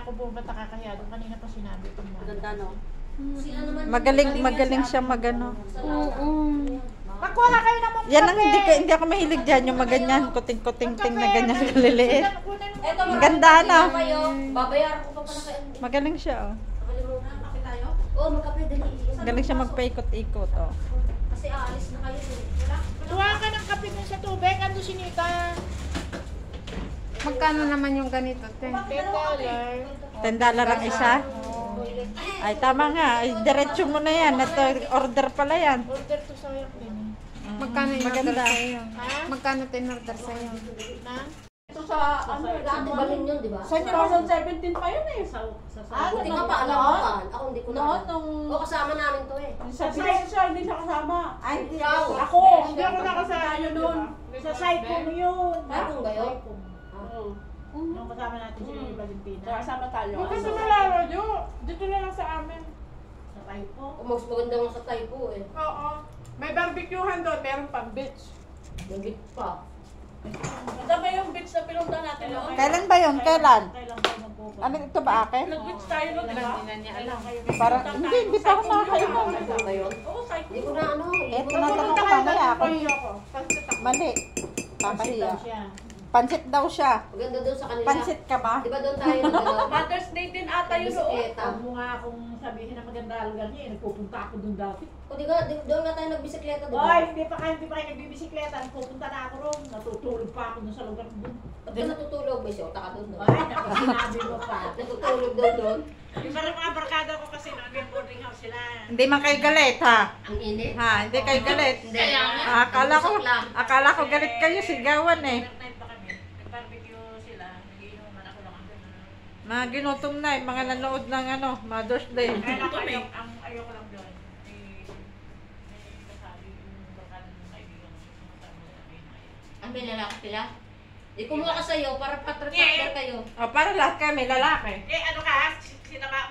ako pumunta kakahiya doon. Kanina pa sinabi ko. Maganda, no? Magaling siya magano. Oo. Magkuha kayo ng mga Yan ang hindi ako mahilig diyan yung maganyan, kuting-kuting na ganyan kaliliit. Eto, Ang ganda na. Babayaran ko pa pala kayo. Magaling siya oh. Kape tayo? Oo, magkape. Dali. Magaling siya magpaikot-ikot oh. Kasi aalis na kayo. Tuwa ka ng kape mo sa tubig. Ando si Nika. Magkano naman yung ganito, te? $10. $10 ang isa. Ay tama nga, ay diretso mo na yan. Order pala yan. Order to sa yak din. Magkano yung order Maganda. sa'yo? Ha? Magkano tin-order sa'yo? Na? Ito sa, dati balin yun, di ba? Sa 2017 pa yun eh. Hindi ka pa alam mo pa. Ako hindi ko na Noon, alam. nung... Oo, kasama namin to eh. Sa siya, hindi siya kasama. Ay, hindi ako. Ako! Hindi ako nakasama Tayo noon. Sa Saipong yun. Saipong ba yun? Oo. Nung kasama natin si Valentina. Kasama tayo. Kasi nalaro nyo. Dito na lang sa amin. Sa Taipo. O, mas maganda nga sa Taipo eh. Oo. May barbecuehan doon. Meron pang beach. Nagit pa. Madami yung beach na pinunta natin noon. Kailan ba yun? Kailan? Kailan kayo magpupunta? Ano ito ba akin? Nag-beach tayo noon, di ba? Parang hindi pa ako nakakain nun. Ano ba yun? Oo, Taipo. Hindi ko na ano. Eto na tanong ko mamaya ako. Pansit ako. Mali. Pansit Kakahiya. daw siya. Pansit daw siya. Maganda doon sa kanila. Pansit ka ba? Di ba doon tayo nag-ano? Mother's Day din ata yun noon. Bisikleta. Huwag mo nga akong sabihin na maganda ang lugar niya. Nagpupunta ako doon dati. O di ba, doon nga tayo nagbisikleta, di ba? Hoy, hindi pa kayo nagbibisikleta. Pupunta na ako ron. Natutulog pa ako doon sa lugar doon. Ba't ka natutulog? May siyota ka doon. Ay, naku, sinabi mo pa. Natutulog daw doon. Yung parang mga barkada ko kasi noon, may boarding house sila. Hindi man kayo galit ha. Ang init. Ha, hindi kayo galit. Hindi. Ah, akala ko galit kayo, sigawan eh. Overnight pa kami. Nag-barbecue sila. Nagiinuman ako lang ang doon. Mga ginutom na eh, mga nanood ng ano, Mother's Day. Kaya ako, ang ayoko lang doon. May kasabi yung barkada ng kaibigan ko. Sumasama sa amin. Ang may lalaki sila? Di kumuha ka sa'yo para patrapakter kayo. O, para lahat kami lalaki. Eh, ano ka?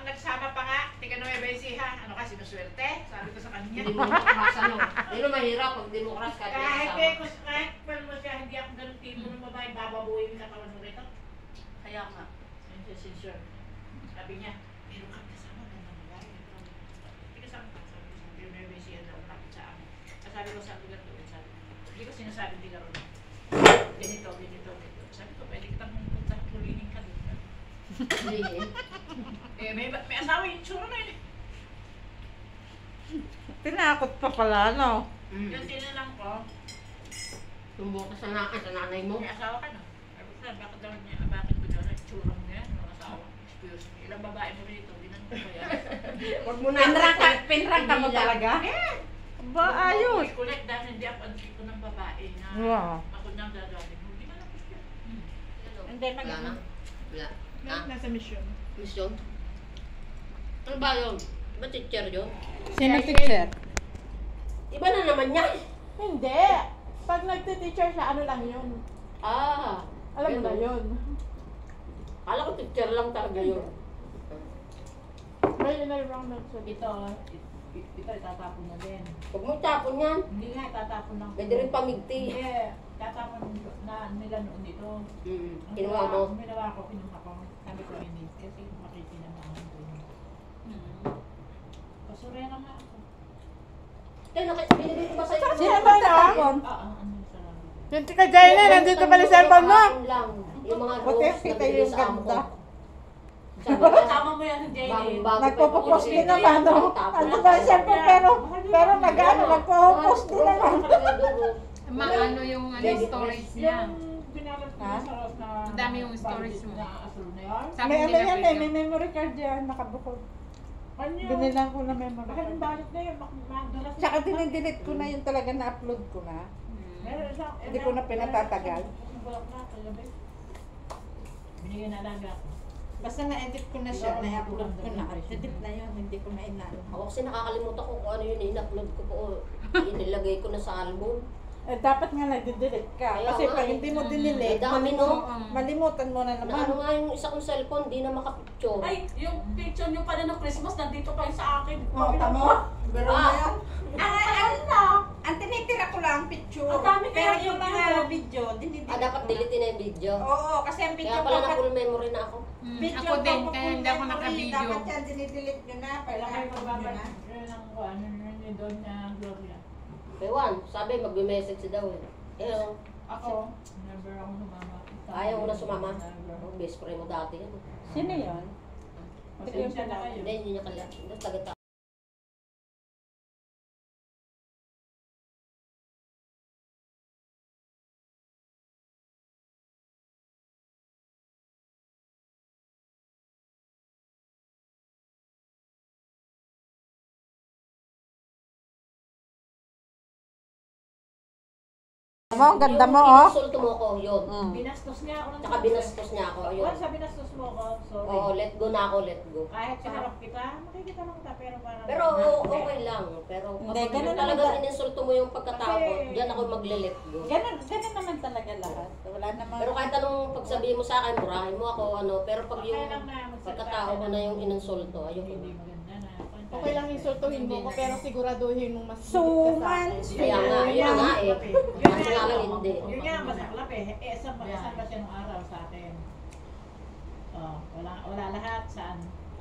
Nagsama pa nga. Tika na may besiha. Ano ka, sinuswerte? Sabi ko sa kanya. Hindi mo makras ano. Hindi mo mahirap pag di mo makras kahit may Kahit kasama. kahit pala mo siya, hindi ako ganun tipo ng babae, bababuhin yung katawan mo rito. Kaya nga. Sure. Sabi niya, meron kang kasama ng mga babae. Hindi kasama ka. Sabi ko, sabi may besiha daw, kapit sa amin. Sabi ko, sabi ko, sabi ko, hindi ko sinasabi di ka ron. Ganito. Sabi ko, pwede kitang pumunta, tulinin ka doon. Hindi eh. Eh, may asawa yung tsura na yun. Tinakot pa pala, no? Yung tinalang ko, Sumbong ka sa nanay mo. may asawa ka na. Sabi ko, bakit daw niya, bakit ko daw na tsura mo yan, mga asawa. Excuse me, ilang babae mo rito, binang ko ba yan? Huwag mo na. Pinrang ka mo talaga? Ba, ayos. Hindi kulit dahil hindi ako ang tipo ng babae na Wow. ako nang dadali mo. Hindi man ako siya. Hindi, Wala na. Wala. Ha? Nasa mission. Mission? Ano ba yun? Ba teacher yun? Sino teacher? Iba na naman yan. Hindi. Pag nagte-teacher siya, ano lang yun. Ah. Alam mo na ganun. yun. Kala ko teacher lang talaga yun. May inalawang nagsabi. Ito, itatapon na din. Huwag mo tapon yan. Hindi nga, itatapon lang. Pwede rin pamigti. Hindi, tatapon na nila noon dito. Ang Kinuha mo. Ang ginawa ko, kinuha ko. Sabi ko, hindi. Kasi makikinabangan ko yun. Pasurera nga ako. Kaya binili ko ba sa'yo? Sino ba tatapon? Ano sa lang. Yung tika Jaina, nandito pala sa cellphone mo. Lang. Yung mga Buti rose na kita binili yung sa amo ko. ganda. Kasama mo yan, Jenny. Bagong-bago. Nagpo-post din naman, no? Ano ba yung cellphone, pero nag-post din naman. Maano yung storage niya. Binalat ko Ha? sa Ross na... Ang dami yung storage mo. Na asul na yun. Sabi May ano nila yan eh, freedom. may memory card yan, nakabukod. Ano yun? Binilang ko na memory Bakit card. ang balit na yun? Madalas Tsaka dinidelete ko na yung talaga na-upload ko na. Meron isang... Hindi ko na pinatatagal. Bulak na, kagabi. Binigyan na alaga ako. Basta na-edit ko na siya, na-upload ko na. Edit na yun, hindi ko na inano. Ako kasi nakakalimutan ko kung ano yun, in-upload ko po. Inilagay ko na sa album. Eh, dapat nga nag-delete ka. Kaya Kasi nga pag eh. hindi mo dinelete, Dami, no? malimutan mo na Na ano naman. nga yung isa kong cellphone, di na makapicture. Ay, yung picture nyo pala ng Christmas, nandito pa yun sa akin. Oh, tamo? Garo Ah. na yan. Ang tinitira ko lang, picture. picture. Ang dami Pero kaya yung yung mga ano. video, dinidelete Dapat delete na yung video. Oo, kasi ang video Kaya pala na dapat- full memory na ako. video Ako din, dapat kaya full hindi ako memory. naka-video. Dapat yan, dinidelete nyo na. Kailangan Kailangan kayo nyo na. magbabalik. Yun ang ano yun doon na Gloria. Ewan, sabi magbe-message daw eh. Eh, Ako, never ako sumama. ayaw mo na sumama. Oh, best friend mo dati yan. Sino yun? Pasensya na kayo. Hindi niya kaya. Hindi, taga Mo, ang ganda mo, oh. Insulto mo ko, yun. Mm. Binastos niya ako ng Tsaka binastos niya ako, yun. Well, sa binastos mo ako, sorry. Oo, let go na ako, let go. Kahit sa harap kita, makikita lang kita, pero parang... Pero okay lang. Pero Hindi, kapag ganun talagang naman. ininsulto mo yung pagkatakot, Kasi- diyan ako magle-let go. Ganun naman talaga lahat. Wala namang... Pero kahit anong pagsabihin mo sa akin, murahin mo ako, ano, pero pag Okay yung lang na magsalita pagkatao ko ka na yung ininsulto, ayoko Hindi na. maganda na. Okay lang insultuhin mo ko, pero siguraduhin mong mas Suman. Kaya nga, yun nga eh. Yun Kaso nga lang hindi. Yun nga, masaklap eh. Eh, saan ba siya nung araw sa atin? Oh, wala lahat. Saan?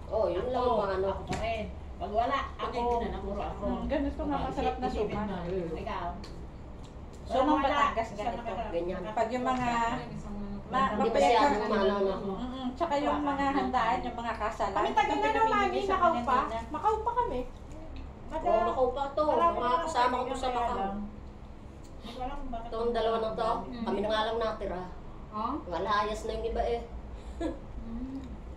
Oh, yun lang ang mga ano. Ako pa rin. Pag wala, ako, puro ako. Ganito nga masarap na Isipin suman. mo, Ikaw. Sumang Wala, Batangas isa ganito. nakarap. Ganyan. Pag yung mga... Hindi masyadong ano, no? Tsaka yung mga handaan, yung mga kasalan. Kami taga na no, mami, Macau pa. Macau pa kami. Oo, Macau pa to. Mga kasama ko to sa Macau. Itong dalawa na to, kami na nga lang natira. Oh? Malayas na yung iba eh.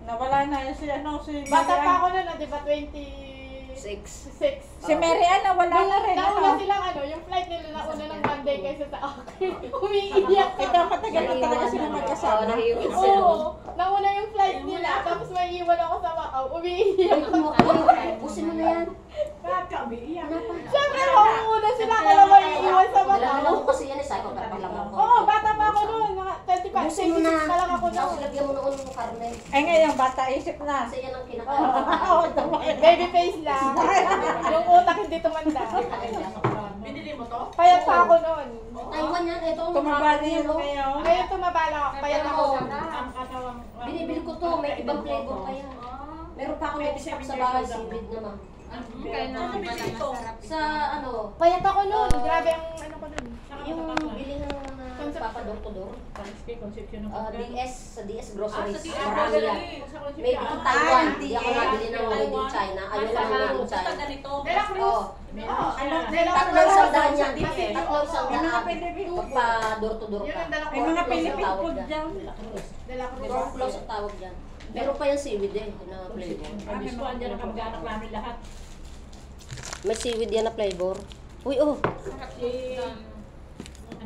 Nawala na yun si ano, si Bata Mary pa Ann. ako noon, di ba 26? 6. Si Mary Ann, nawala na rin. Nauna Ano? silang ano, yung flight nila nauna ng Monday kaysa sa akin. Umiiyak Ito, matagal na talaga sila Oo, magkasama. nahiwin sila. Oo, nauna yung flight nila, tapos may iwan ako sa Macau, umiiyak. Busin mo na yan. Siyempre, mauna sila kaya may iwan sa Dala Macau. ko kasi yan eh, psycho ka pa lang ako. Oo, bata pa ako noon, mga 25, Busin mo na. 26 pa lang ako Tapos noon. lagyan mo noon ng karne. Ay ngayon, bata isip na. Kasi yan ang kinakain. Oo, tama. Baby face lang. Yung utak hindi tumanda. Binili mo to? Payat pa ako noon. Taiwan yan, ito. Tumabali yun ngayon. Ngayon tumabala ako, payat ako. Ang katawang... Binibili ko to, may ibang flavor pa yan. Meron pa ako may biscuit sa bahay, seaweed naman. Kaya naman pala masarap. Sa ano, Payat ako noon. Grabe ang ano ko noon. yung bilhin ng mga papador-tudor. Conception ng DS, sa DS Groceries. sa DS Marami yan. Made in Ah, Taiwan. hindi. Hindi ako nabili ng made in China. Ayun lang ang made in China. Dela Cruz. Oh, tatlo isang daan yan. Tatlo isang Yung mga daan. Philippine food. Pagpa-door-to-door Yun ka. ang dala ko. May mga Door Philippine tawag food dyan. dyan. Dela Cruz. Door close ang tawag dyan. Meron pa yung seaweed eh, na flavor. Abis ko, andyan ang kamag-anak namin lahat. May seaweed yan na flavor. Uy, oh!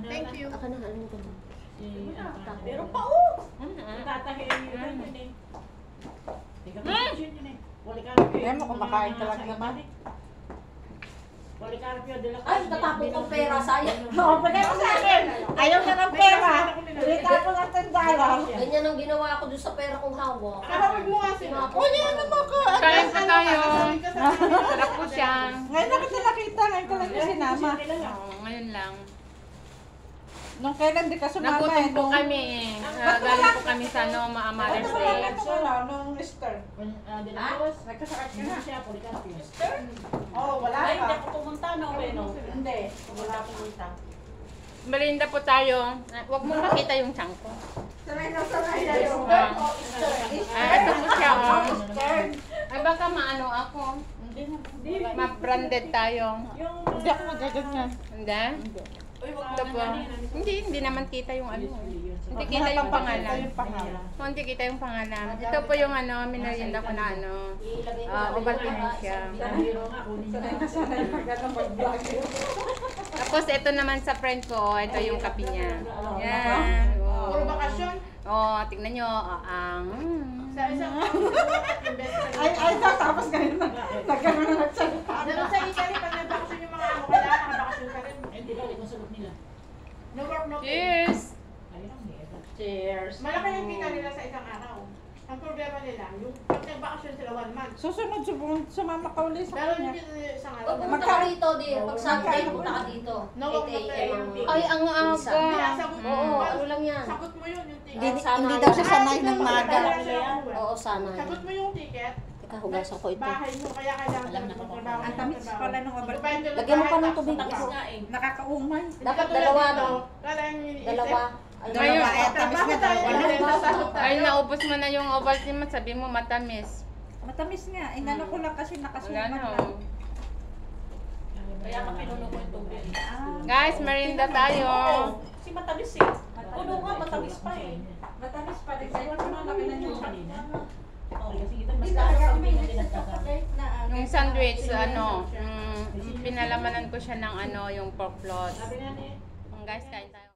Thank you. Aka na, ano ko? Meron pa, oh! Tatahin yun yun eh. Teka, yun eh. Policarpio. Ayan mo, kumakain ka lang naman. Policarpio de la Cruz. Ay, tatapon kong pera, sayang. Oo, pagay mo sa akin. Ayaw na ng pera. Ulita ko ng $10. Ganyan ang ginawa ko dun sa pera kong hawak. Kapag mo nga sila. Uli, ano ba ko? Kain pa tayo. Sarap po siya. Ngayon na kita nakita, ngayon ko lang yung sinama. Oo, ngayon lang. Nung kailan di ka sumama Nagutom po nung- kami eh. Galing po kami sa Mother's Ba't Day. wala ka wala, nung Easter? De la Cruz. Nagkasakit ka Hindi na. siya, Policarpio. Oo, wala Ay, hindi ka. ako pumunta, no, Beno. Hindi, wala pumunta. Malinda po tayo. Huwag mong makita yung tiyan ko. Sanay na sanay na yung Ito po siya. Oh. Easter. Ay baka maano ako. Ma-branded tayo. Hindi ako magaganyan. Hindi? Ito po. Hindi naman kita yung ano. Hindi kita yung pangalan. Yung pangalan. Oh, hindi kita yung pangalan. Ito po yung ano, minarienda ko na ano. Ilagay ko. Ovaltine siya. Hero nga, kunin niya. Sanay na sanay na ganun mag-vlog. Tapos ito naman sa friend ko, ito yung kape niya. Yan. Puro Oh. bakasyon. Oh, tignan nyo. Oh, ang... Sa isang Ay, tapos ngayon na. Nagkaroon na nagsalita. Ganun sa Italy, pag nagbakasyon yung mga amo, kailangan nakabakasyon ka rin. Hindi ba, ito sagot nila. No work, no pay. Cheers! Ayun ang may ito. Cheers. Malaki yung kita nila sa isang araw. Ang problema nila, yung pag nagbakasyon sila 1 month. Susunod, sumama ka ulit sa Pero kanya. yung isang O, araw. pumunta ka dito, di. Pag Sunday, punta ka dito. No, 8 a.m. ang Ay, ang Isa. Hindi, aga. sagot mo. Oo, ano lang yan. Sagot mo yun, yung Hindi, ticket. hindi daw siya sanay ng maga. Oo, sana. Sagot mo yung ticket. Teka, hugasan ko ito. Bahay mo, kaya kailangan Alam na ko. magtrabaho. Ang tamis pala ng abal. Lagyan mo pa ng tubig. Nakakaumay. Dapat dalawa, no? Dalawa. Dalawa. Dalawa, eh, tamis nga dalawa. Ay, naubos mo na yung Ovaltine, sabi mo matamis. Matamis nga. Inano ko lang kasi Wala nakasuman na. lang. oh. Kaya ka pinuno ko yung tubig. Guys, merinda tayo. Si matamis eh. Puno nga, matamis pa eh. Matamis pa rin. Kaya ko na nakinan yung Mas talaga kami na Yung sandwich, ano, pinalamanan ko siya ng ano, yung pork floss. Guys, kain tayo.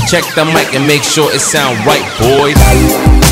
Check the mic and make sure it sound right, boys.